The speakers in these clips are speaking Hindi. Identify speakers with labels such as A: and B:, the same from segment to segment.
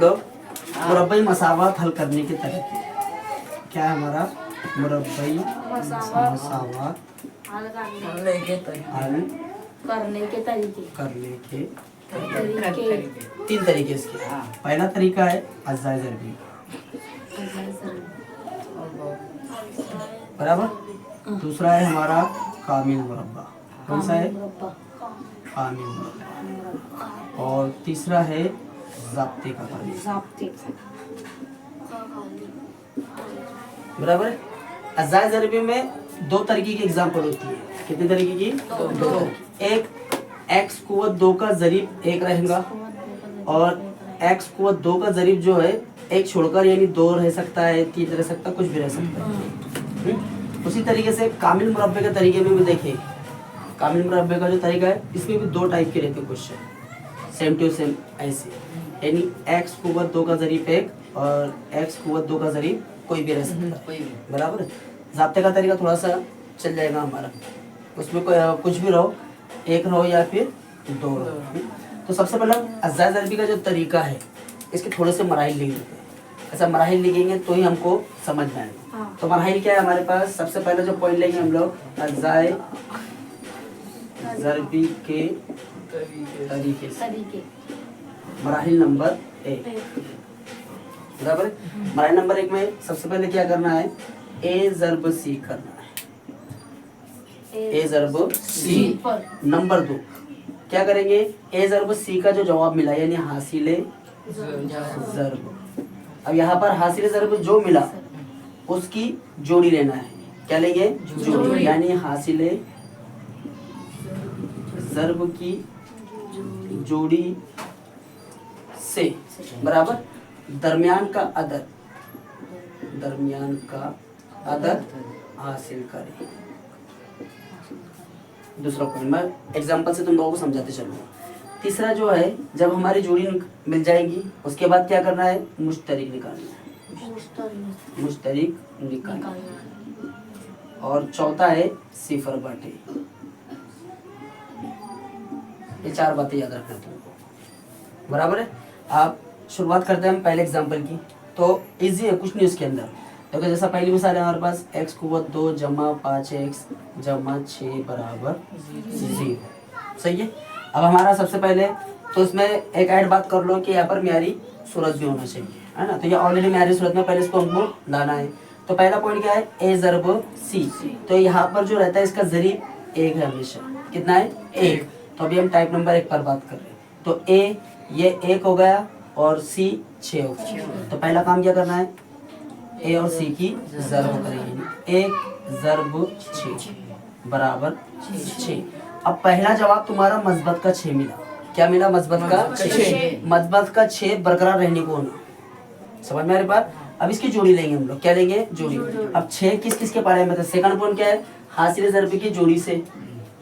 A: लोग मुरब्बई मसावत हल करने के तरीके। क्या है हमारा मुरब्बई मसावत
B: हल
A: हल
B: करने के तरीके।
A: करने के तीन तरीके इसके। पहला तरीका है अज्जा ज़रबी, बराबर। दूसरा है हमारा कामिल मुरब्बा। कौन सा है? कामिल मुरब्बा। और तीसरा है ज़ाब्ते का तरीका, बराबर। अज्जा ज़रबी में दो तरीके की एग्जाम्पल होती है। कितने तरीके की? दो। एक x कुव्वत 2 का ज़रीब 1 रहेगा और x कुव्वत 2 का ज़रीब जो है एक छोड़कर, यानी 2 रह सकता है, 3 रह सकता है, कुछ भी रह सकता है। उसी तरीके से कामिल मुरब्बे के तरीके में भी देखें। कामिल मुरब्बे का जो तरीका है इसमें भी दो टाइप के रहते हैं क्वेश्चन, सेम टू सेम ऐसे, यानी x कुव्वत 2 का ज़रीब 1 और x कुव्वत 2 का ज़रीब कोई भी रह सकता है, बराबर। ज़ाब्ते का तरीका थोड़ा सा चल जाएगा हमारा, उसमें कोई कुछ भी रहो, 1 रहो या फिर 2 रहो। तो सबसे पहला अज्जा ज़रबी का जो तरीका है इसके थोड़े से मराहिल लिख लेते हैं। ऐसा मराहिल लिखेंगे तो ही हमको समझ में आएगा। तो मराहिल क्या है हमारे पास? सबसे पहले जो पॉइंट लेंगे हम लोग अज्जा ज़रबी के तरीके से। मराहिल नंबर 1, बराबर। मराहिल नंबर 1 में सबसे पहले क्या करना है? ए ज़रब सी करना है। ए ज़रब सी। नंबर 2 क्या करेंगे? ए ज़रब सी का जो जवाब मिला यानी हासिले ज़रब। अब यहाँ पर हासिले ज़रब जो मिला उसकी जोड़ी लेना है। क्या लेंगे? जोड़ी, यानी हासिले ज़रब की जोड़ी से बराबर दरमियान का अदद, दरमियान का अदद हासिल करें। दूसरा पॉइंट मैं एग्जांपल से तुम लोगों को समझाते चलूँगा। तीसरा जो है, जब हमारी जोड़ी मिल जाएगी उसके बाद क्या करना है? मुश्तरिक निकालना है, मुश्तरिक निकालना है। और चौथा है सिफर बाटे। ये 4 बातें याद रखना तुमको, बराबर है। आप शुरुआत करते हैं हम पहले एग्जांपल की, तो इजी है, कुछ नहीं उसके अंदर। तो जैसा पहली मिसाल है हमारे पास x कुव्वत 2 जमा 5x जमा 6 बराबर 0, सही है। अब हमारा सबसे पहले तो इसमें एक ऐड बात कर लो कि यहाँ पर म्यारी सूरत भी होना चाहिए, है ना। तो ये ऑलरेडी म्यारी सूरत में पहले इसको हमको लाना है। तो पहला पॉइंट क्या है? ए ज़रब सी। तो यहाँ पर जो रहता है इसका ज़रीब 1 है हमेशा। कितना है? 1। तो अभी हम टाइप नंबर 1 पर बात कर रहे हैं। तो ए ये 1 हो गया और सी 6 हो गया। तो पहला काम क्या करना है? ए और सी की ज़रब करेंगे। 1 ज़रब 6 बराबर 6। अब पहला जवाब तुम्हारा मस्बत का 6 मिला। क्या मिला? मस्बत का 6। मस्बत का 6 बरकरार रहने को होना, समझ में आ रही बात। अब इसकी जोड़ी लेंगे हम लोग। क्या लेंगे? जोड़ी। अब 6 किस किस के बारे में? तो सेकंड पॉइंट क्या है? हासिल ज़रब की जोड़ी से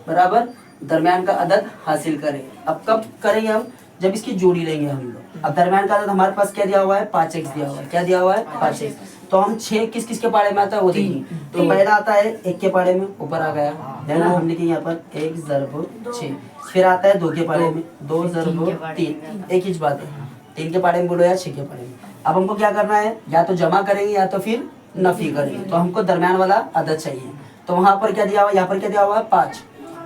A: बराबर दरमियान का अदद हासिल करें। अब कब करेंगे हम? जब इसकी जोड़ी लेंगे हम लोग। अब दरमियान का अदद हमारे पास क्या दिया हुआ है? 5x दिया हुआ है। क्या दिया हुआ है? 5x। तो हम 6 किस किस के पाड़े में आता है वो देखेंगे। तो पहला आता है 1 के पाड़े में, ऊपर आ गया, है ना। हम लिखेंगे यहाँ पर 1 ज़रब 6। फिर आता है 2 के पाड़े में, 2 ज़रब 3, एक ही बात है। 3 के पाड़े में बोलो या 6 के पाड़े में। अब हमको क्या करना है? या तो जमा करेंगे या तो फिर नफी करेंगे। तो हमको दरमियान वाला अदद चाहिए। तो वहाँ पर क्या दिया हुआ है? यहाँ पर क्या दिया हुआ है? 5।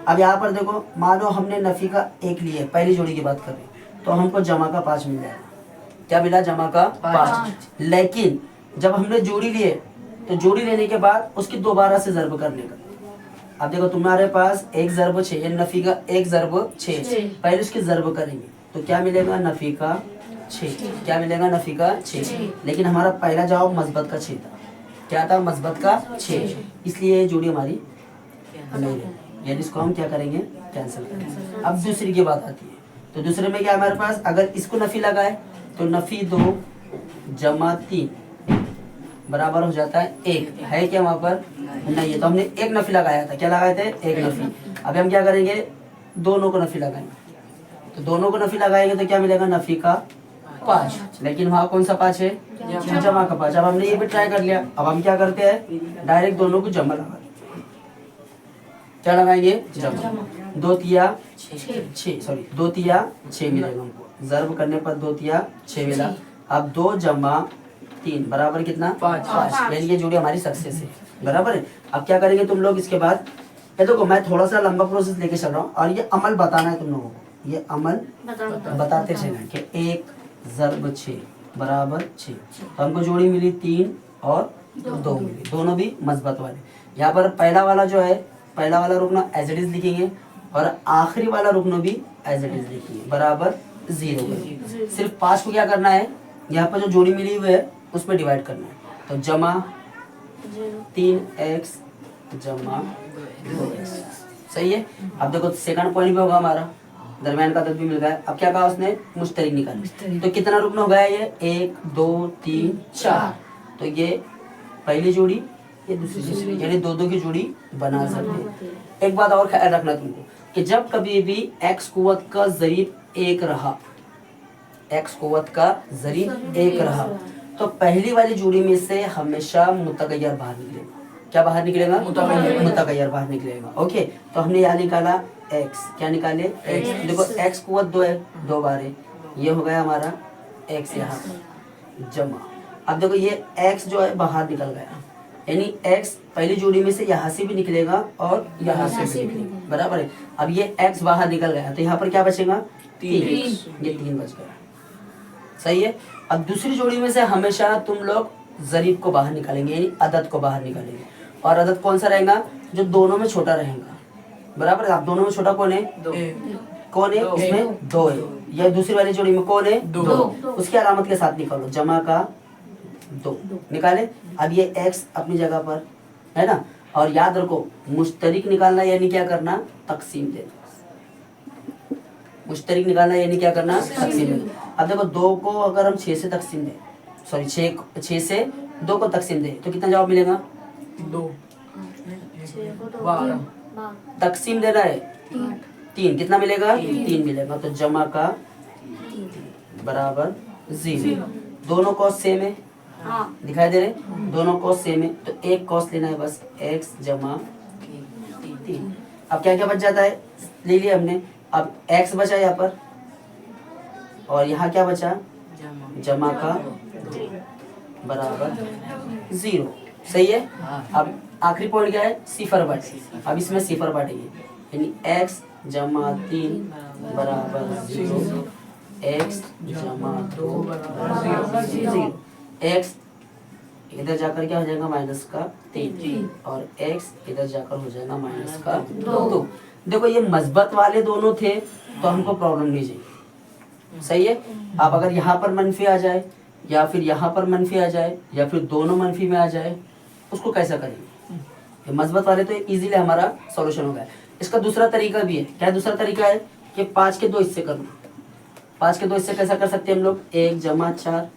A: अब यहाँ पर देखो, मानो हमने नफी का 1 लिया, पहली जोड़ी की बात कर रहे हैं, तो हमको जमा का 5 मिल जाएगा। क्या मिला? जमा का 5। लेकिन जब हमने जोड़ी लिए तो जोड़ी लेने के बाद उसकी दोबारा से ज़रब करने का। अब देखो तुम्हारे पास 1 ज़रब 6, नफी का 1 ज़रब 6, पहले उसकी ज़रब करेंगे तो क्या मिलेगा? नफी का 6। क्या मिलेगा? नफी का 6। लेकिन हमारा पहला जवाब मस्बत का 6 था। क्या था? मस्बत का 6। इसलिए ये जोड़ी हमारी नहीं है, यानी इसको हम क्या करेंगे? कैंसिल करेंगे। अब दूसरी की बात आती है। तो दूसरे में क्या हमारे पास? अगर इसको नफी लगाए तो नफी 2 जमा 3 बराबर हो जाता है 1। है क्या वहाँ पर? नहीं है। तो हमने 1 नफी लगाया था। क्या लगाए थे? 1 नफी। अब हम क्या करेंगे? दोनों को नफी लगाएंगे। तो दोनों को नफी लगाएंगे तो क्या मिलेगा? नफी का 5। लेकिन वहाँ कौन सा 5 है? जमा का 5। अब हमने ये भी ट्राई कर लिया। अब हम क्या करते हैं? डायरेक्ट दोनों को जमा लगा। क्या लगाएंगे? जमा। 2 तिया 6, सॉरी 2 तिया 6 मिलेगा हमको। ज़रब करने पर 2 तिया 6 मिला। अब 2 जमा 3 बराबर कितना? 5। यानी ये जोड़ी हमारी सक्सेस है, बराबर है। अब क्या करेंगे तुम लोग इसके बाद, ये देखो मैं थोड़ा सा लंबा प्रोसेस लेके चल रहा हूँ और ये अमल बताना है तुम लोगों को, ये अमल बताते चलना कि 1 ज़रब 6 बराबर 6। तो हमको जोड़ी मिली 3 और 2 मिली, दोनों भी मस्बत वाले। यहाँ पर पहला वाला जो है, पहला वाला रुकना एज इट इज लिखेंगे और आखिरी वाला रुकना भी एज इट इज लिखेंगे, बराबर 0 करेंगे। सिर्फ 5 को क्या करना है, यहाँ पर जो जोड़ी मिली हुई है उस पर डिवाइड करना है। तो जमा 3x जमा 2x, सही है। अब देखो सेकंड पॉइंट भी होगा हमारा, दरमियान का अदद भी मिल गया। अब क्या कहा उसने, मुश्तरिक निकाली। तो कितना रुकना होगा ये, 1 2 3 4। तो ये पहली जोड़ी, ये दूसरी, यानी 2 की जोड़ी बना सकते हैं। एक बात और ख्याल रखना तुमको कि जब कभी भी x कुव्वत का ज़रीब 1 रहा, x कुव्वत का ज़रीब 1 रहा, तो पहली वाली जोड़ी में से हमेशा मुतगय्यर बाहर निकलेगा। क्या बाहर निकलेगा? मुतगय्यर बाहर निकलेगा। ओके, तो हमने यहाँ निकाला x, क्या निकाले? x। देखो x कुव्वत 2 है, 2 बार है, ये हो गया हमारा x यहाँ जमा। अब देखो ये x जो है बाहर निकल गया, यानी x पहली जोड़ी में से यहाँ से भी निकलेगा और यहाँ से भी निकलेगा, बराबर है। अब ये x बाहर निकल गया तो यहाँ पर क्या बचेगा? 3। ये 3 बच गया, सही है। अब दूसरी जोड़ी में से हमेशा तुम लोग ज़रीब को बाहर निकालेंगे, यानी अदद को बाहर निकालेंगे। और अदद कौन सा रहेगा? जो दोनों में छोटा रहेगा, बराबर है। अब दोनों में छोटा कौन है? कौन है? इसमें 2 है। यह दूसरी वाली जोड़ी में कौन है? 2। उसकी अलामत के साथ निकालो, जमा का 2 निकाले। अब ये x अपनी जगह पर है ना, और याद रखो मुश्तरिक निकालना यानी क्या करना? तकसीम देना। मुश्तरिक निकालना यानी क्या करना? तकसीम देना। अब देखो 2 को अगर हम 6 से तकसीम दें, सॉरी 6 से 2 को तकसीम दें तो कितना जवाब मिलेगा?
C: 2
A: तकसीम देना है 3, कितना मिलेगा? 3 मिलेगा। तो जमा का बराबर 0। दोनों कॉस सेम है, दिखाई दे रहे, दोनों कॉस सेम है, तो एक कॉस लेना है बस, x जमा 3। अब क्या क्या बच जाता है, ले लिया हमने। अब x बचा यहाँ पर और यहाँ क्या बचा? जमा का बराबर 0, सही है। अब आखिरी पॉइंट क्या है? सिफर बांटे। अब इसमें सिफर बांटेंगे, यानी x जमा 3 बराबर 0, x जमा 2 बराबर 0। x इधर जाकर क्या हो जाएगा? माइनस का 3 और x इधर जाकर हो जाएगा माइनस का 2। देखो ये मस्बत वाले दोनों थे तो हमको प्रॉब्लम नहीं चाहिए, सही है। अब अगर यहाँ पर मनफी आ जाए या फिर यहाँ पर मनफी आ जाए या फिर दोनों मनफी में आ जाए, उसको कैसा करेंगे? ये मस्बत वाले तो इजीली हमारा सॉल्यूशन हो गया। इसका दूसरा तरीका भी है। क्या दूसरा तरीका है? कि 5 के 2 हिस्से करना। 5 के 2 हिस्से कैसा कर सकते हैं हम लोग? 1 जमा 4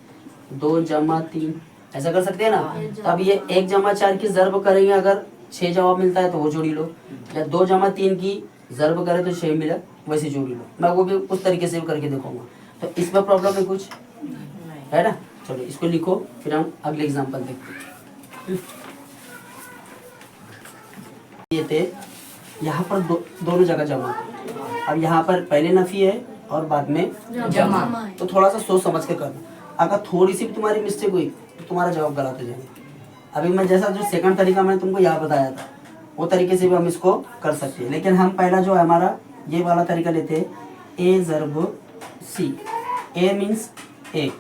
A: 2 जमा 3, ऐसा कर सकते हैं ना। तो अब ये 1 जमा 4 की ज़र्ब करेंगे, अगर 6 जवाब मिलता है तो वो जोड़ी लो, या 2 जमा 3 की ज़र्ब करें तो 6 मिला, वैसी जोड़ी लो। मैं वो भी उस तरीके से भी करके दिखाऊंगा। तो इसमें प्रॉब्लम है कुछ, है ना? चलो इसको लिखो, फिर हम अगले एग्जाम्पल देखते हैं। ये थे यहाँ पर दोनों जगह जमा। अब यहाँ पर पहले नफी है और बाद में जमा, तो थोड़ा सा सोच समझ के करना। अगर थोड़ी सी भी तुम्हारी मिस्टेक हुई तो तुम्हारा जवाब गलत हो जाएगा। अभी मैं जैसा जो सेकंड तरीका मैंने तुमको यहाँ बताया था वो तरीके से भी हम इसको कर सकते हैं, लेकिन हम पहला जो है हमारा ये वाला तरीका लेते हैं, ए ज़रब सी। ए मीन्स 1,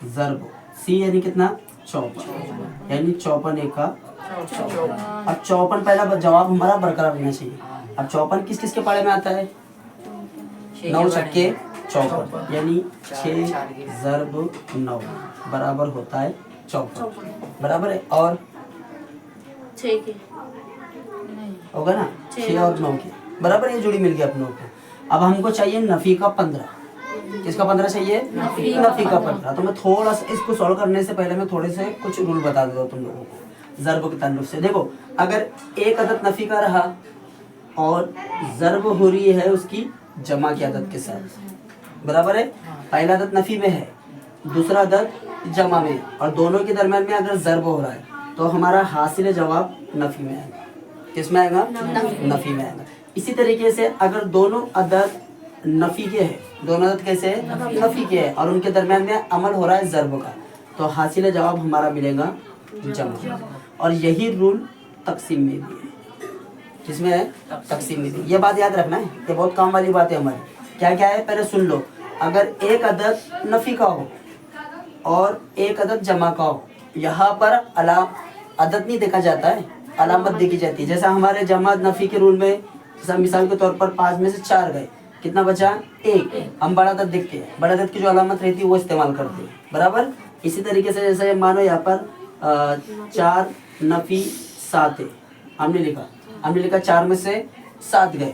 A: ज़रब सी यानी कितना? 54, यानी 54 1 का 54। अब 54 पहला जवाब हमारा बरकरार रहना चाहिए। अब 54 किस किस के पारे में आता है? 9 छक्के 54, यानी 6 ज़रब 9 बराबर होता है 54, बराबर है। और
B: 6 के
A: होगा ना, 6 और 9 के बराबर, ये जोड़ी मिल गई अपनों को। अब हमको चाहिए नफी का 15। किसका 15 चाहिए? नफी का 15। तो मैं थोड़ा सा इसको सॉल्व करने से पहले मैं थोड़े से कुछ रूल बता देता हूँ तुम लोगों को ज़रब के ताल्लुक से। देखो अगर एक अदद नफी का रहा और ज़रब हो रही है उसकी जमा की अदद के साथ, बराबर है। पहला अदद नफी में है, दूसरा अदद जमा में, और दोनों के दरमियान में अगर ज़रब हो रहा है तो हमारा हासिल जवाब नफी में आएगा। किस में आएगा? नफी में आएगा। इसी तरीके से अगर दोनों अदद नफी के है, दोनों अदद कैसे है नफी के है और उनके दरमियान में अमल हो रहा है ज़र्ब का, तो हासिल जवाब हमारा मिलेगा जमा। और यही रूल तकसीम में भी है, जिसमें है तकसीम में भी। ये बात याद रखना है, ये बहुत काम वाली बात है हमारी। क्या क्या है पहले सुन लो। अगर एक अदद नफी का हो और एक अदद जमा का हो, यहाँ पर अदद नहीं देखा जाता है, अलामत देखी जाती है। जैसा हमारे जमा नफी के रूल में, जैसा मिसाल के तौर पर 5 में से 4 गए, कितना बचा 1, हम बड़ा अदद देखते हैं, बड़ा अदद की जो अलामत रहती है वो इस्तेमाल करते हैं, बराबर। इसी तरीके से जैसे मानो यहाँ पर 4 नफी 7 है, हमने लिखा 4 में से 7 गए,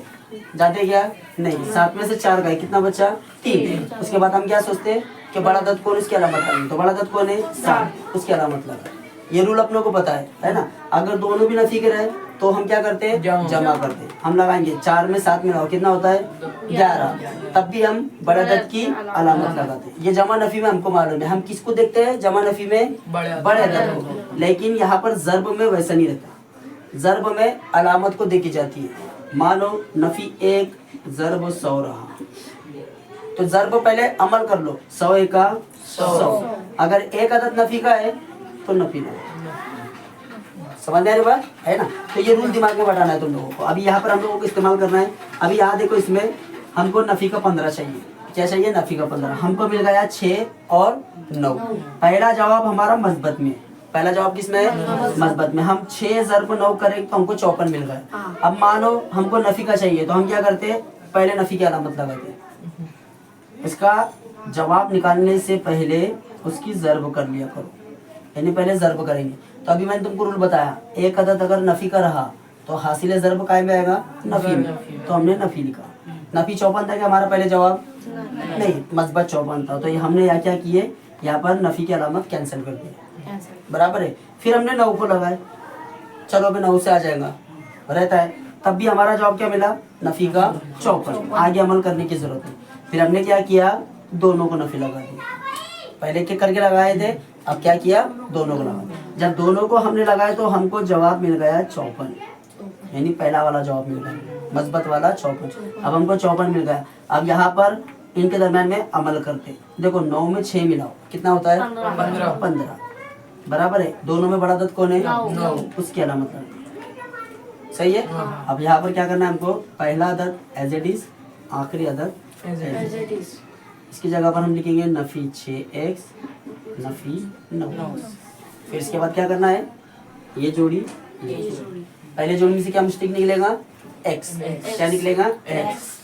A: जाते क्या नहीं, 7 में से 4 गए, कितना बचा 3। उसके बाद हम क्या सोचते हैं कि बड़ा अदद कौन, उसकी अलामत लगाएंगे, तो बड़ा अदद कौन है 7, उसकी अलामत लगा। ये रूल अपनों को पता है ना। अगर दोनों भी नफी के रहे तो हम क्या करते हैं जमा करते हैं, हम लगाएंगे 4 में 7 मिलाओ, कितना होता है 11, तब भी हम बड़े अदद की अलामत लगाते हैं। ये जमा नफी में हमको मालूम है, हम किसको देखते हैं जमा नफी में बड़े अदद को, लेकिन यहाँ पर ज़र्ब में वैसा नहीं रहता, ज़र्ब में अलामत को देखी जाती है। मानो नफी 1 ज़र्ब 100 रहा, तो ज़र्ब पहले अमल कर लो, 100 एका 100। अगर एक अदद नफी का है तो नफी लो, समझ में आ रही बात है ना। तो ये रूल दिमाग में बैठाना है तुम लोगों को। अभी यहाँ पर हम लोगों को इस्तेमाल करना है। अभी यहाँ देखो, इसमें हमको नफी का 15 चाहिए। क्या चाहिए नफी का 15, हमको मिल गया 6 और 9। पहला जवाब हमारा मस्बत में, पहला जवाब किसमें है मस्बत में। हम 6 ज़र्ब 9 करेंगे तो हमको 54 मिल गया। अब मानो हमको नफी का चाहिए, तो हम क्या करते हैं पहले नफी की अलामत लगाते हैं। इसका जवाब निकालने से पहले उसकी ज़र्ब कर लिया करो, यानी पहले ज़र्ब करेंगे। तो अभी मैंने तुमको रूल बताया, एक अदद अगर नफी का रहा तो हासिल ज़र्ब काय में आएगा नफी में, तो हमने नफी लिखा। नफी 54 था क्या हमारा पहले जवाब, नहीं मस्बत 54 था, तो ये हमने यहाँ क्या किए, यहाँ पर नफी की अलामत कैंसिल कर दी, बराबर है। फिर हमने 9 को लगाए, चलो अभी 9 से आ जाएगा रहता है, तब भी हमारा जवाब क्या मिला नफी का 54। आगे अमल करने की जरूरत है। फिर हमने क्या किया दोनों को नफी लगा दी, पहले के करके लगाए थे, अब क्या किया दोनों को लगा दिया। जब दोनों को हमने लगाए तो हमको जवाब मिल गया 54, यानी पहला वाला जवाब मिल गया मस्बत वाला 54। अब हमको 54 मिल गया। अब यहाँ पर इनके दरम्यान में अमल करते, देखो 9 में 6 मिलाओ, कितना होता है 15, बराबर है। दोनों में बड़ा अदद कौन है 9, उसकी अलामत लगाते, सही है। अब यहाँ पर क्या करना है हमको, पहला अदद एज इट इज, आखिरी अदद एज इट इज। इसकी जगह पर हम लिखेंगे नफी 6x नफी 9। फिर इसके बाद क्या करना है, ये जोड़ी पहले जोड़ी में से क्या मुश्तिक निकलेगा x, क्या निकलेगा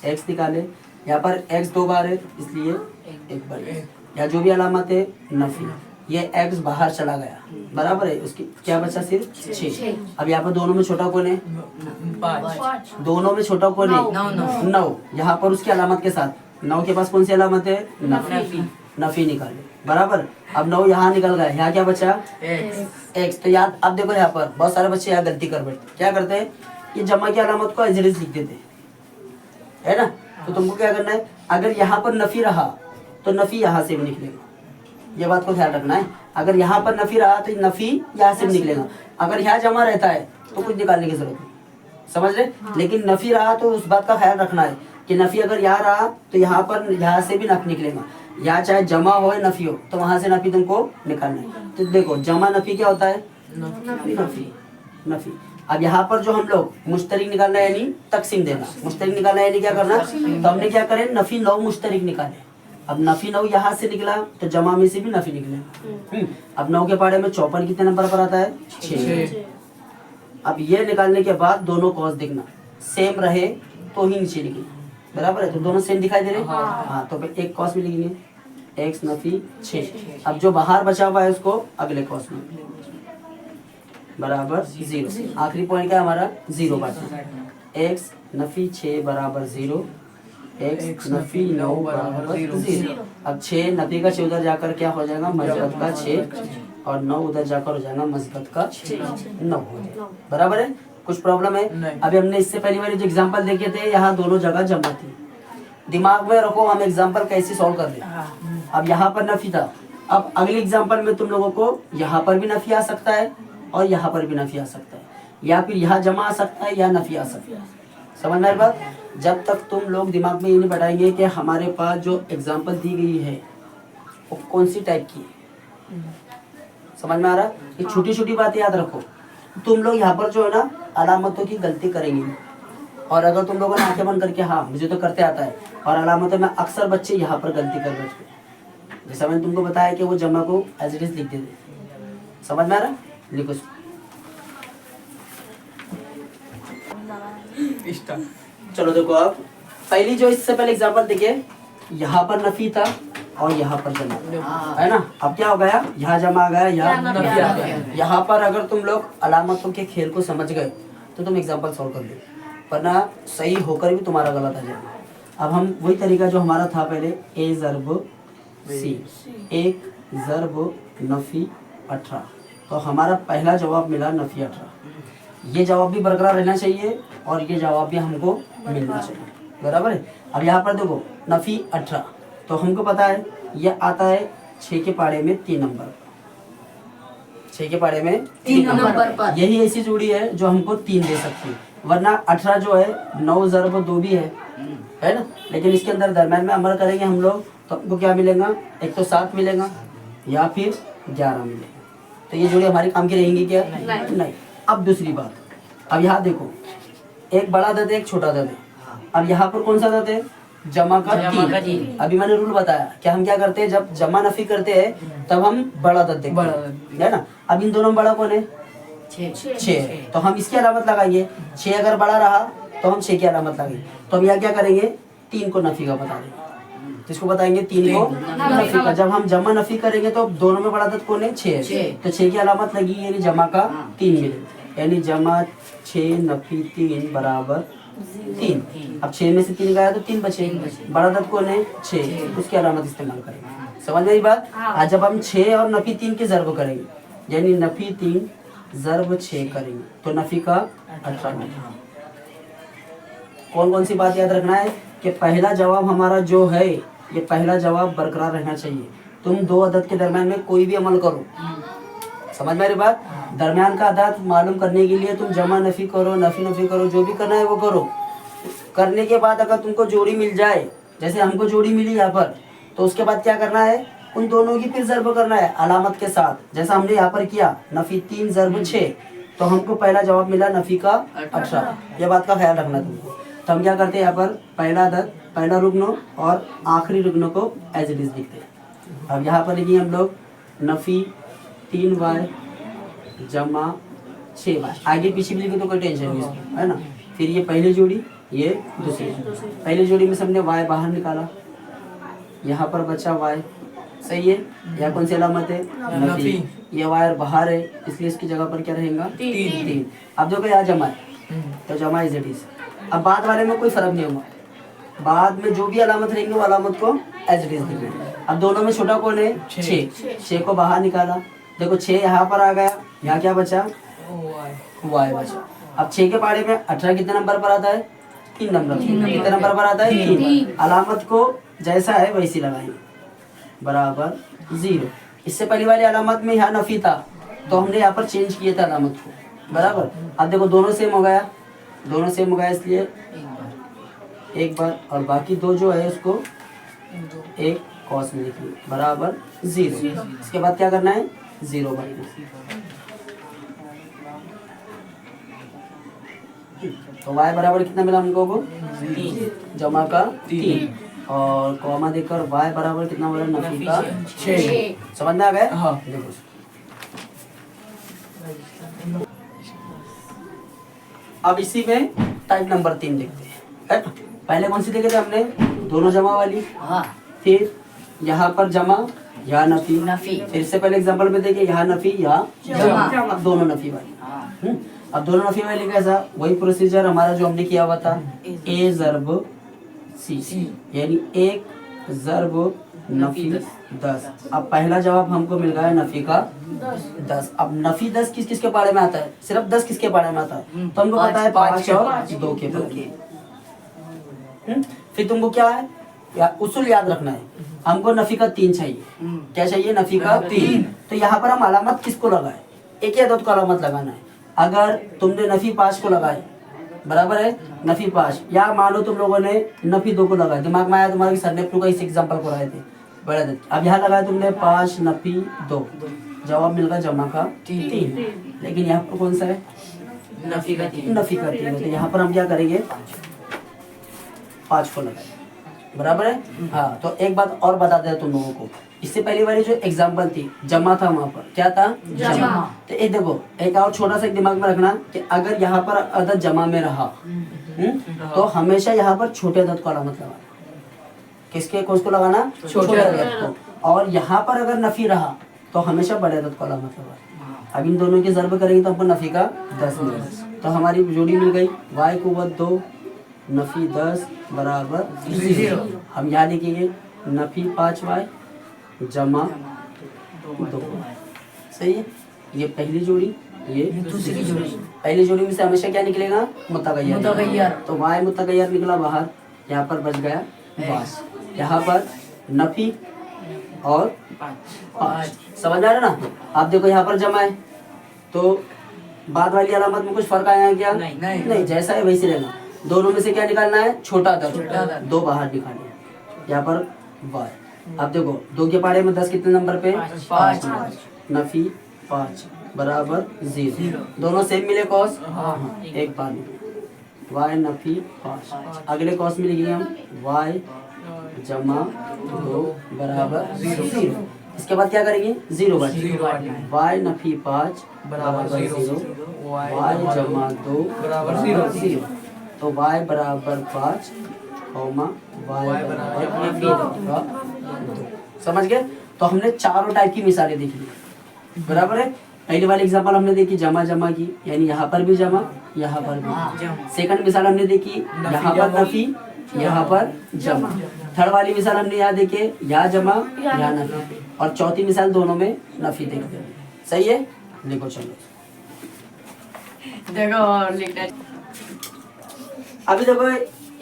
A: x निकाले। यहाँ पर x 2 बार है इसलिए 1 बार, या जो भी अलामत है नफी, ये x बाहर चला गया, बराबर है। उसकी क्या बचा सिर्फ 6। अब यहाँ पर दोनों में छोटा कौन है 5, दोनों में छोटा कौन है 9। यहाँ पर उसकी अलामत के साथ 9 के पास कौन सी अलामत है नफी निकाले, बराबर। अब 9 यहाँ निकल गया, यहाँ क्या बचा x। तो याद, अब देखो यहाँ पर बहुत सारे बच्चे यहाँ गलती कर बैठते, क्या करते हैं ये जमा की अलामत को एज इट इज लिख देते है ना। तो तुमको क्या करना है, अगर यहाँ पर नफी रहा तो नफी यहाँ से भी निकलेगा, ये बात को ख्याल रखना है। अगर यहाँ पर नफी रहा तो नफी यहाँ से भी निकलेगा। अगर यहाँ जमा रहता है तो कुछ निकालने की जरूरत नहीं, समझ रहे। लेकिन नफी रहा तो उस बात का ख्याल रखना है कि नफी अगर यहाँ रहा तो यहाँ पर यहाँ से भी नफी निकलेगा, यहाँ चाहे जमा हो या नफी हो तो वहाँ से नफी तुमको निकालना है। तो देखो जमा नफी क्या होता है नफी। अब यहाँ पर जो हम लोग मुश्तरिक निकालना है यानी तकसीम देना, मुश्तरिक निकालना है यानी क्या करना, तो हमने क्या करें नफी 9 मुश्तरिक निकाले। अब नफी 9 यहाँ से निकला तो जमा में से भी नफी निकलेगा। अब 9 के पाड़े में 54 कितने नंबर पर आता है 6। अब ये निकालने के बाद दोनों कॉस देखना सेम रहे तो ही नीचे लिखिए, बराबर है। तो दोनों सेम दिखाई दे रहे, हाँ तो एक कॉस में लिखेंगे x नफी 6। अब जो बाहर बचा हुआ है उसको अगले कॉस में बराबर 0। आखिरी पॉइंट क्या हमारा 0 बाटा x नफी 6 बराबर 0, x नफी 9 बराबर 0। अब 6 नफी का 6 उधर जाकर क्या हो जाएगा मस्बत का 6 और 9 उधर जाकर हो जाएगा मस्बत का 9 हो जाएगा, बराबर है। कुछ प्रॉब्लम है। अभी हमने इससे पहली बार जो एग्जांपल देखे थे यहाँ दोनों जगह जमा थी, दिमाग में रखो हम एग्जांपल कैसे सॉल्व कर रहे। अब यहाँ पर नफी था, अब अगले एग्जांपल में तुम लोगों को यहाँ पर भी नफी आ सकता है और यहाँ पर भी नफी आ सकता है, या फिर यहाँ जमा आ सकता है या नफी आ सकता है, समझ में आ रही बात? जब तक तुम लोग दिमाग में ये नहीं बैठाएंगे कि हमारे पास जो एग्जाम्पल दी गई है वो कौन सी टाइप की है, समझ में आ रहा है? ये छोटी छोटी बातें याद रखो। तुम लोग यहाँ पर जो है ना अलामतों की गलती करेंगे, और अगर तुम लोगों ने आंखें बंद करके हाँ मुझे तो करते आता है, और अलामतों में अक्सर बच्चे यहाँ पर गलती कर बैठते हैं। जैसा मैंने तुमको बताया कि वो जमा को एज इट इज लिख देते, समझ में आ रहा है? लिखो। चलो देखो अब पहली जो इससे पहले एग्जांपल देखिए, यहाँ पर नफी था और यहाँ पर जमा है ना। अब क्या हो गया, यहाँ जमा आ गया, यहाँ नफी आ गया। यहाँ पर अगर तुम लोग अलामतों के खेल को समझ गए तो तुम एग्जांपल सॉल्व कर लो, वरना सही होकर भी तुम्हारा गलत आ जाएगा। अब हम वही तरीका जो हमारा था पहले, ए ज़र्ब सी, एक ज़र्ब नफी 18, तो हमारा पहला जवाब मिला नफी 18। ये जवाब भी बरकरार रहना चाहिए और ये जवाब भी हमको मिलना चाहिए, बराबर है। अब यहाँ पर देखो नफी 18, तो हमको पता है ये आता है 6 के पाड़े में 3 नंबर, 6 के पाड़े में 3 नंबर पर। यही ऐसी जोड़ी है जो हमको 3 दे सकती है, वरना 18 जो है 9 ज़र्ब 2 भी है ना। लेकिन इसके अंदर दरम्यान में अमल करेंगे हम लोग तो हमको क्या मिलेगा, एक तो 7 मिलेगा या फिर 11 मिलेगा। तो ये जोड़ी हमारी काम की रहेंगी क्या? नहीं। अब दूसरी बात, अब यहाँ देखो एक बड़ा दद है एक छोटा दद है। अब यहाँ पर कौन सा दद है, जमा का 3। अभी मैंने रूल बताया कि हम क्या करते हैं, जब जमा नफी करते हैं तब हम बड़ा दद देखते हैं, है ना। अब इन दोनों में बड़ा कौन है, 6, तो हम इसकी अलामत लगाएंगे। 6 अगर बड़ा रहा तो हम 6 की अलामत लगाएंगे। तो हम यहाँ क्या करेंगे, 3 को नफी का बता देंगे। किसको बताएंगे, 3 को नफी का। जब हम जमा नफी करेंगे तो दोनों में बड़ा दद कौन है, 6, तो 6 की अलामत लगी यानी जमा का 3 मिले, यानी जमा 6 नफी 3 बराबर 3। अब 6 में से 3 गया तो 3 बचे, बड़ा दद कौन है 6, उसकी अलामत इस्तेमाल करेंगे। समझ में आई बात? आज जब हम 6 और नफी 3 के ज़र्ब करेंगे, यानी नफी 3 ज़र्ब 6 करेंगे तो नफी का 18 मिलेगा। कौन कौन सी बात याद रखना है कि पहला जवाब हमारा जो है ये पहला जवाब बरकरार रहना चाहिए। तुम 2 अदद के दरम्यान में कोई भी अमल करो, समझ में आ रही बात? दरमियान का अदद मालूम करने के लिए तुम जमा नफी करो, नफी करो, जो भी करना है वो करो। करने के बाद अगर तुमको जोड़ी मिल जाए, जैसे हमको जोड़ी मिली यहाँ पर, तो उसके बाद क्या करना है, उन दोनों की फिर ज़र्ब करना है अलामत के साथ, जैसा हमने यहाँ पर किया नफी 3 ज़र्ब 6, तो हमको पहला जवाब मिला नफी का 18। ये बात का ख्याल रखना तुमको। तो हम क्या करते हैं, यहाँ पर पहला अदद, पहला रुकनो और आखिरी रुकनो को एज इट इज लिखते हैं। अब यहाँ पर लिखिए हम लोग नफी 3y जमा 6y, आगे पीछे भी लिखे तो कोई टेंशन नहीं इसमें, है ना। फिर ये पहली जोड़ी, ये दूसरी जोड़ी। पहली जोड़ी में से हमने y बाहर निकाला, यहाँ पर बचा y, सही है। यहाँ कौन सी अलामत है, नफी। ये y बाहर है इसलिए इसकी जगह पर क्या रहेगा, 3। अब देखो यहाँ जमा है तो जमा इज इट इज। अब बाद वाले में कोई फर्क नहीं होगा, बाद में जो भी अलामत रहेंगे वो अलामत को एज इट इज लिखेंगे। अब दोनों में छोटा कौन है, 6 को बाहर निकाला, देखो 6 यहाँ पर आ गया, यहाँ क्या बचा, y बचा। अब 6 के पाड़े में 18 कितने नंबर पर आता है, 3 नंबर। कितने नंबर पर आता है, 3। अलामत को जैसा है वैसी लगाएंगे, बराबर 0। इससे पहले वाली अलामत में यहाँ नफी था तो हमने यहाँ पर चेंज किया था अलामत को, बराबर। अब देखो दोनों सेम हो गया, दोनों सेम हो गया इसलिए एक बार, और बाकी 2 जो है उसको एक कॉस में लिखिए, बराबर 0। इसके बाद क्या करना है, 0 बनना। तो y बराबर कितना मिला हमको को, 3 जमा का 3, और कॉमा देकर y बराबर कितना बोला, नफी का 6। समझ में आ गया? हाँ। देखो अब इसी में टाइप नंबर 3 देखते हैं। पहले कौन सी देखे थे हमने, दोनों जमा वाली, फिर यहाँ पर जमा, यहाँ नफी। फिर से पहले एग्जांपल में देखे यहाँ नफी, यहाँ जमा, दोनों नफी वाली। अब दोनों नफी वाली कैसा, वही प्रोसीजर हमारा जो हमने किया हुआ था, ए ज़र्ब सी, यानी 1 ज़र्ब नफी 10। अब पहला जवाब हमको मिल गया नफी का 10। अब नफी 10 किस किस के बारे में आता है, सिर्फ 10 किसके बारे में आता है, तो हमको पता है 5 और 2 के बारे में। फिर तुमको क्या है, उसूल याद रखना है, हमको नफी का 3 चाहिए। क्या चाहिए, नफी का 3। तो यहाँ पर हम अलामत किसको लगाए, एक ही अदद को अलामत लगाना है। अगर तुमने नफी 5 को लगाए बराबर है नफी 5। या मानो तुम लोगों ने नफी 2 को लगाया, दिमाग में आया तुम्हारे सर ने अपने इस एग्जाम्पल को लगाए थे बड़ा थे। अब यहाँ लगाया तुमने 5 नफी 2, जवाब मिल गया जमा का 3। लेकिन यहाँ पर कौन सा है
C: नफी का 3।
A: नफी का 3 है, तो यहाँ पर हम क्या करेंगे 5 को लगाएंगे, बराबर है। हाँ, तो एक बात और बता दें तुम लोगों को, इससे पहली वाली जो एग्जाम्पल थी जमा था, वहां पर क्या था
B: जमा।
A: तो एक देखो एक और छोटा सा दिमाग में रखना कि अगर यहाँ पर अदद जमा में रहा तो हमेशा यहाँ पर छोटे अदद को अलामत लगाना। किसके को उसको लगाना छोटे अदद को। और यहाँ पर अगर नफी रहा तो हमेशा बड़े अदद को अलामत लगाना। अब इन दोनों की ज़र्ब करेंगे तो हमको नफी का 10 मिलेगा। तो हमारी जोड़ी मिल गई y कुव्वत 2 नफी 10 बराबर 0। हम यहाँ लिखेंगे नफी 5y जमा 2। सही है, ये पहली जोड़ी, ये
C: दूसरी जोड़ी।
A: पहली जोड़ी में से हमेशा क्या निकलेगा मुतगय्यर।
C: मुतगय्यर।
A: तो y मुतगय्यर निकला बाहर, यहाँ पर बच गया 5। यहाँ पर नफी और 5 समझ आ रहा ना। आप देखो यहाँ पर जमा है तो बाद वाली अलामत में कुछ फर्क आया है क्या? नहीं, जैसा है वैसे रहना। दोनों में से क्या निकालना है छोटा अदद, 2 बाहर निकालना। यहाँ पर y। अब देखो 2 के पारे में 10 कितने नंबर पे 5 नफी 5 बराबर 0। दोनों सेम मिले कॉस, एक पानी y नफी 5। अगले कॉस में लिखेंगे हम y जमा 2 बराबर 0। इसके बाद क्या करेंगे 0 बचेगा y नफी 5 बराबर 0 y जमा 2 बराबर 0। तो y बराबर 5 कॉमा y बराबर नफी 2। समझ गए। तो हमने चारों टाइप की मिसालें देख ली, बराबर है। पहली वाली एग्जांपल हमने देखी जमा जमा की, यानी यहाँ पर भी जमा यहाँ पर भी। सेकंड मिसाल हमने देखी यहाँ पर नफी यहाँ पर जमा। थर्ड वाली मिसाल हमने यहाँ देखे यहाँ जमा यहाँ नफी। और चौथी मिसाल दोनों में नफी देखते हैं। सही है, लिखो चलो।
C: देखो और लिखना।
A: अभी देखो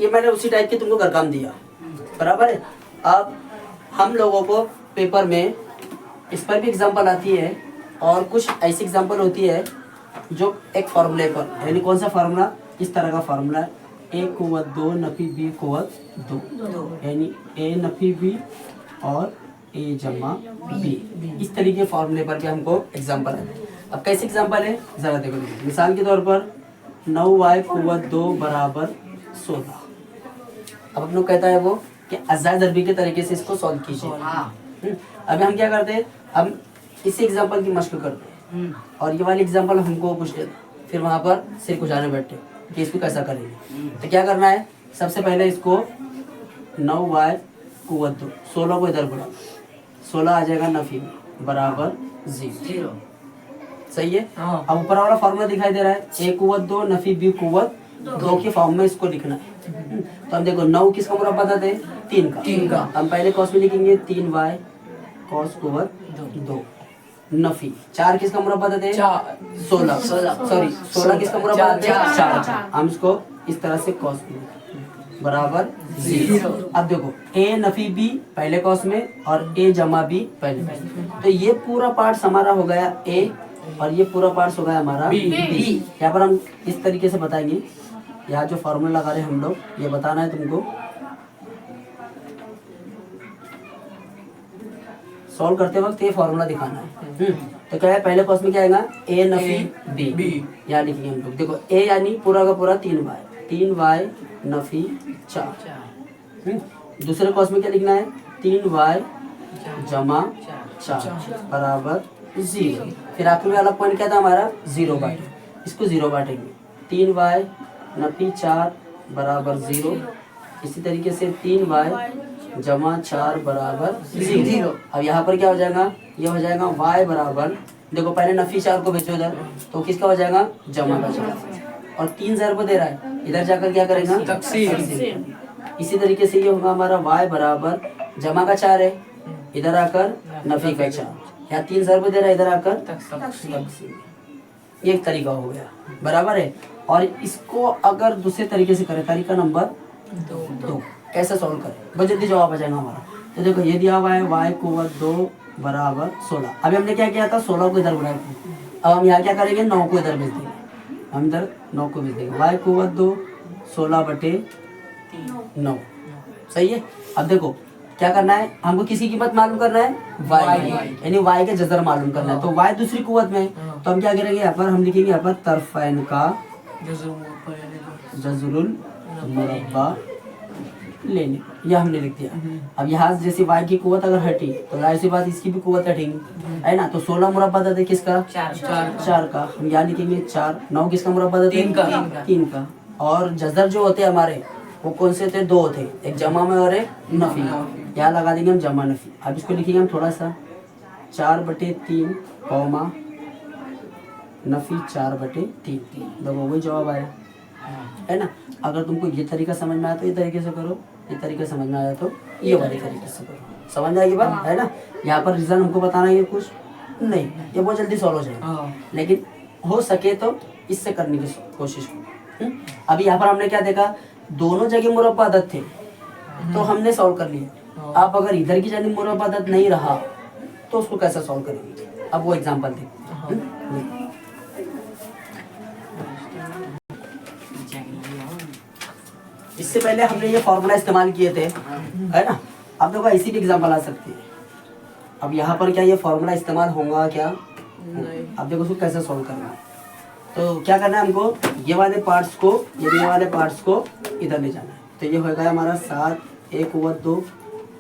A: ये मैंने उसी टाइप के तुमको घर काम दिया, बराबर है। अब हम लोगों को पेपर में इस पर भी एग्जांपल आती है और कुछ ऐसी एग्जांपल होती है जो एक फॉर्मूले पर, यानी कौन सा फार्मूला, इस तरह का फार्मूला है a कुव्वत 2 नफी b कुव्वत 2, यानी a नफी b और a जमा b। इस तरीके फार्मूले पर भी हमको एग्जांपल है। अब कैसे एग्जांपल है जरा देखो। मिसाल के तौर पर 9y कुव्वत 2 बराबर 16। अब हम लोग कहता है वो कि अज़ाय ज़रबी के तरीके से इसको सॉल्व कीजिए। अभी हम क्या करते हैं, हम इसी एग्जांपल की मशक करते हैं और ये वाली एग्जांपल हमको पूछते हैं, फिर वहाँ पर सिर खुजाने बैठते कि इसको कैसा करेंगे। तो क्या करना है, सबसे पहले इसको 9y कुव्वत 2 16 को इधर बढ़ा, 16 आ जाएगा नफी में बराबर 0। सही है। अब ऊपर वाला फॉर्मूला दिखाई दे रहा है a कुव्वत 2 नफी b कुव्वत 2 के फॉर्म में इसको लिखना है। तो हम देखो 9 किसका मुरब्बा था, 3 का। हम पहले कॉस में लिखेंगे 3y कॉस कुव्वत 2 नफी। 4 किसका मुरब्बा था, 16 सॉरी 16 किसका मुरब्बा था 4। हम इसको इस तरह से कॉस में बराबर 0। अब देखो a नफी b पहले कॉस में और a जमा b पहले में। तो ये पूरा पार्ट हमारा हो गया a और ये पूरा पार्ट हो गया हमारा b। यहाँ पर हम इस तरीके से बताएंगे, यहाँ जो फॉर्मूला लगा रहे हैं हम लोग, ये बताना है तुमको। सॉल्व करते वक्त ये फॉर्मूला दिखाना है। तो क्या है, पहले कॉस में क्या आएगा a नफी b, यहाँ लिखेंगे हम लोग। देखो a यानी पूरा का पूरा 3y नफी 4। दूसरे कॉस में क्या लिखना है 3y जमा 4 बराबर 0। फिर आखिर में अलग पॉइंट क्या था हमारा 0 बांटे, इसको 0 बांटेंगे 3y नफी 4 बराबर 0। इसी तरीके से 3y जमा 4 बराबर 0। अब यहाँ पर क्या हो जाएगा, ये हो जाएगा y बराबर, देखो पहले नफी 4 को भेजो इधर, तो किसका हो जाएगा जमा का 4 और 3 ज़रब दे रहा है, इधर जाकर क्या करेगा तकसीम। इसी तरीके से ये होगा हमारा y बराबर जमा का 4 है, इधर आकर नफी का 4, यहाँ 3 ज़रब दे रहा है, इधर आकर तकसीम। ये एक तरीका हो गया, बराबर है। और इसको अगर दूसरे तरीके से करें, तरीका नंबर 2 कैसे सॉल्व करें, बहुत जल्दी जवाब आ जाएगा हमारा। तो देखो ये दिया हुआ है y कुव्वत 2 बराबर 16। अभी हमने क्या किया था 16 को इधर बढ़ाया, अब हम यहाँ क्या करेंगे 9 को इधर भेज देंगे। हम इधर 9 को भेज देंगे। y कुवत 2 16/9। सही है। अब देखो क्या करना है, हमको किसी कीमत मालूम करना है y की, यानी y के जजर मालूम करना है। तो y दूसरी कुवत में है, तो हम क्या करेंगे यहाँ पर, हम लिखेंगे यहाँ पर तरफैन का जजरुल मुरब्बा लेने, यह हमने लिख दिया। अब यहाँ से जैसे y की कुवत अगर हटी तो जाहिर सी बात इसकी भी कुवत हटेंगी, है ना। तो 16 मुरब्बा दे किसका, 4 का, हम यहाँ लिखेंगे 4। 9 किसका मुरब्बा दे, 3 का। और जजर जो होते हैं हमारे वो कौन से थे, 2 थे, एक जमा में और एक नफी। यहाँ लगा देंगे हम जमा नफी। अब इसको लिखेंगे हम थोड़ा सा 4/3 कौमा नफी 4/3। देखो वही जवाब आया, है ना। अगर तुमको ये तरीका समझ में आया तो ये तरीके से करो, ये तरीका समझ में आया तो ये वाले तरीके से करो। समझ आएगी बात, है ना। यहाँ पर रीजन हमको बताना है कुछ नहीं, ये बहुत जल्दी सॉल्व हो जाएगा, लेकिन हो सके तो इससे करने की कोशिश करो। अभी यहाँ पर हमने क्या देखा, दोनों जगह मुरब्बा अदद थे तो हमने सॉल्व कर लिया। आप अगर इधर की जगह मुरब्बा अदद नहीं रहा तो उसको कैसे सॉल्व करेंगे, अब वो एग्जाम्पल देखते हैं। इससे पहले हमने ये फॉर्मूला इस्तेमाल किए थे, है ना। अब देखो ऐसी भी एग्जाम्पल आ सकती है। अब यहाँ पर क्या ये फॉर्मूला इस्तेमाल होगा क्या, अब देखो उसको कैसे सॉल्व करना है। तो क्या करना है हमको, ये वाले पार्ट्स को, ये वाले पार्ट्स को इधर ले जाना है। तो ये होगा हमारा 7 a कुवत 2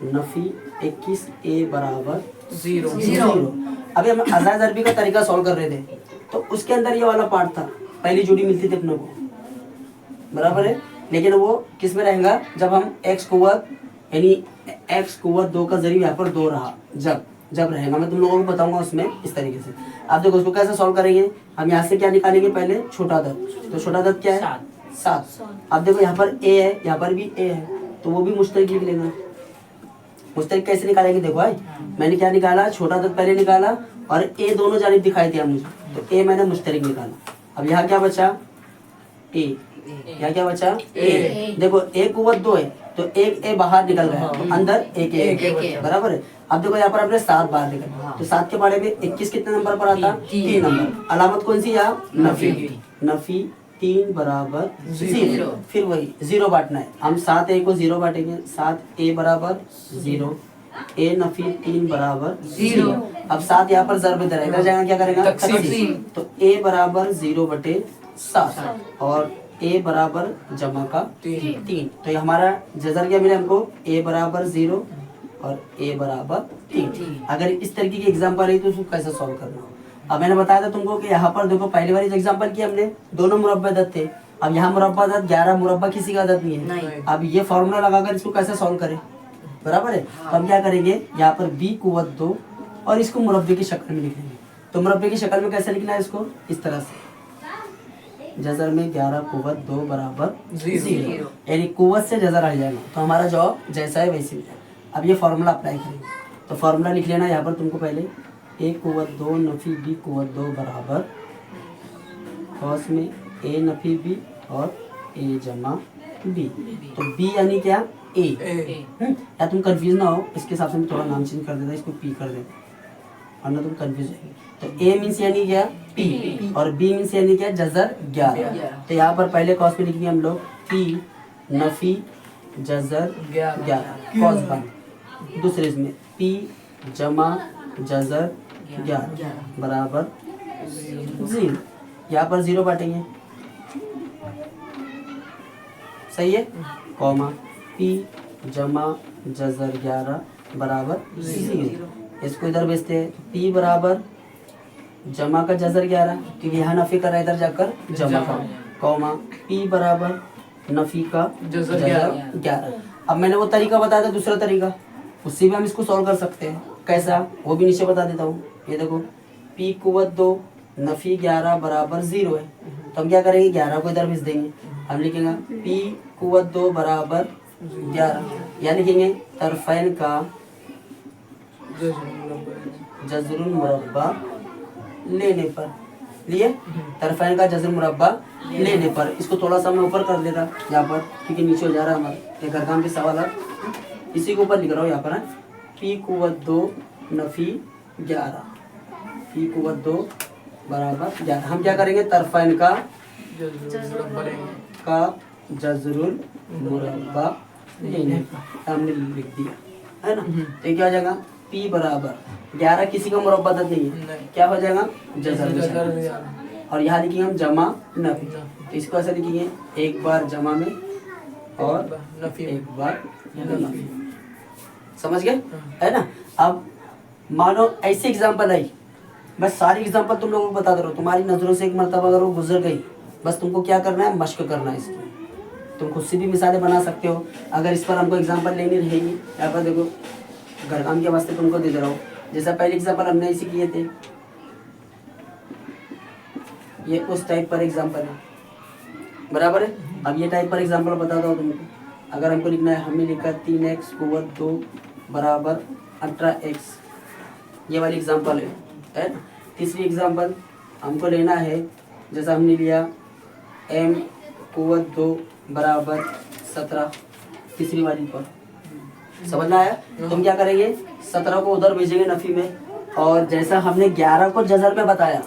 A: नफी 21 a बराबर 0। अभी हम अज़ाद अरबी का तरीका सॉल्व कर रहे थे, तो उसके अंदर ये वाला पार्ट था, पहली जोड़ी मिलती थी अपने को, बराबर है। लेकिन वो किस में रहेगा, जब हम x कुवत यानी x कुवत 2 का जरिए यहाँ पर 2 रहा, जब रहेगा, मैं तुम लोगों को बताऊंगा उसमें इस तरीके से। आप देखो उसको कैसे सॉल्व करेंगे, हम यहाँ से क्या निकालेंगे, पहले छोटा अदद। तो छोटा अदद क्या है, 7। अब देखो यहाँ पर a है, यहाँ पर भी a है, तो वो भी मुश्तरक लिख लेना। मुश्तरक कैसे निकालेंगे, देखो भाई मैंने क्या निकाला, छोटा अदद पहले निकाला और a दोनों जानिब दिखाई दिया मुझे, तो a मैंने मुश्तरक निकाला। अब यहाँ क्या बचा, a, यहाँ क्या बचा, a। देखो a कुवत 2 है तो एक a बाहर निकल गया, तो अंदर एक a, बराबर है। अब देखो यहाँ पर अपने 7 बाहर निकल, तो 7 के बारे में 21 कितने नंबर पर आता, 3 नंबर। अलामत कौन सी, यहाँ नफी, नफी 3 बराबर 0। फिर वही 0 बांटना है, हम 7 a को 0 बांटेंगे, 7 a बराबर 0, a नफी 3 बराबर 0। अब 7 यहाँ पर ज़र्ब इधर है, इधर जाएगा क्या करेगा, तकसीम। तो a बराबर 0/7 और a बराबर जमा का 3। तो ये हमारा जजर क्या मिले हमको, a बराबर 0 और a बराबर 3। अगर इस तरीके की एग्जांपल है तो उसको कैसे सॉल्व करना। अब मैंने बताया था तुमको कि यहाँ पर देखो पहली बार एग्जांपल की हमने, दोनों मुरब्बा अदद थे। अब यहाँ मुरब्बा अदद 11, मुरब्बा किसी का अदद नहीं है। अब ये फॉर्मूला लगाकर इसको कैसे सॉल्व करें, बराबर है। तो हम क्या करेंगे, यहाँ पर b कुवत 2 और इसको मुरब्बे की शक्ल में लिखेंगे। तो मुरब्बे की शक्ल में कैसे लिखना है इसको, इस तरह से, जजर में 11 कुवत 2 बराबर 0, यानी कुवत से जजर आ जाएगा, तो हमारा जवाब जैसा है वैसे ही है। अब ये फॉर्मूला अप्लाई करेंगे, तो फॉर्मूला लिख लेना यहाँ पर तुमको पहले, a कुवत 2 नफी b कुवत 2 बराबर कौस में a नफी b और a जमा b। तो b यानी क्या, a। या तुम कंफ्यूज ना हो, इसके हिसाब से मैं थोड़ा नाम चेंज कर देता, इसको p कर देता, वरना तुम कंफ्यूज जाएंगे। तो a मीन्स यानी क्या, p, और b मीन्स यानी क्या, जजर 11। तो यहाँ पर पहले कॉस में लिखेंगे हम लोग p नफी जजर 11 कॉस बन, दूसरे इसमें p जमा जजर 11 बराबर 0। यहाँ पर 0 बांटेंगे, सही है, कॉमा p जमा जजर 11 बराबर 0। इसको इधर भेजते हैं, p बराबर जमा का जजर 11, क्योंकि यहाँ नफी कर रहा है, इधर जाकर जमा का, कॉमा p बराबर नफी का जजर 11। अब मैंने वो तरीका बताया था, दूसरा तरीका, उससे भी हम इसको सॉल्व कर सकते हैं। कैसा, वो भी नीचे बता देता हूँ। ये देखो p कुवत 2 नफी 11 बराबर 0 है, तो हम क्या करेंगे, 11 को इधर भेज देंगे। हम लिखेंगे p कुवत 2 बराबर 11, या लिखेंगे तरफैन का जजरुल मुरब्बा लेने पर, लिए तरफैन का जजर मुरब्बा लेने पर। इसको थोड़ा सा मैं ऊपर कर देता यहाँ पर, क्योंकि नीचे हो जा रहा है हमारा ये घर काम के सवाल, इसी के ऊपर लिख रहा हूँ यहाँ पर है, p कुवत 2 नफी 11, p कुवत 2 बराबर 11। हम क्या करेंगे, तरफैन का का जजरुल मुरब्बा लेने का हमने लिख दिया है ना। तो ये क्या हो जाएगा P बराबर 11 किसी का मुरब्बा तक नहीं है, क्या हो जाएगा जजर में जाएगा। और यहाँ लिखेंगे हम जमा नफी, तो इसको ऐसे लिखेंगे एक बार जमा में और एक बार नफी। समझ गए है ना। अब मानो ऐसे एग्जांपल आई, बस सारी एग्जांपल तुम लोगों को बता दे रहा हूँ, तुम्हारी नजरों से एक मरतबा अगर वो गुजर गई, बस तुमको क्या करना है, मश्क करना है इसकी। तुम खुद से भी मिसालें बना सकते हो अगर इस पर हमको एग्जांपल लेनी रहेगी। यहाँ पर देखो घर काम के वास्ते तुमको दे रहा हूँ, जैसा पहले एग्जांपल हमने इसी किए थे, ये उस टाइप पर एग्जांपल है, बराबर है। अब ये टाइप पर एग्जांपल बताता हूँ तुमको। अगर हमको लिखना है, हमने लिखा 3x कुव्वत 2 बराबर 18x, ये वाली एग्जांपल है ना। तीसरी एग्जांपल हमको लेना है, जैसा हमने लिया m कुव्वत 2 बराबर 17, तीसरी वाली पर समझ में आया। तुम क्या करेंगे, 17 को उधर भेजेंगे नफी में, और जैसा हमने 11 को जजर में बताया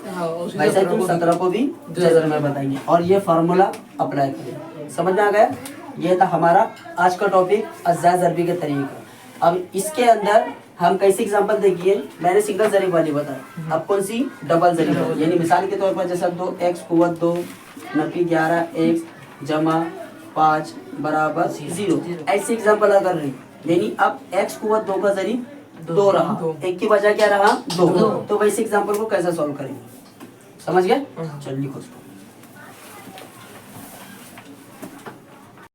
A: वैसा ही तुम 17 को भी जजर में बताएंगे, और ये फार्मूला अप्लाई करेंगे। समझ में आ गया। ये था हमारा आज का टॉपिक अज्जा ज़रबी के तरीका। अब इसके अंदर हम कैसी एग्जांपल देखिए, मैंने सिंगल ज़रीब वाली बताई, अब कौन सी डबल ज़रीब वाली, यानी मिसाल के तौर पर जैसा 2x कुव्वत 2 नफी 11x जमा 5 बराबर 0, ऐसी एग्जांपल अगर रही, यानी अब x कुव्वत 2 का ज़रीब 2 रहा, एक की बजाय क्या रहा 2, तो वैसे एग्जांपल को कैसे सॉल्व करेंगे, समझ गए। चलिए लिखो उसको।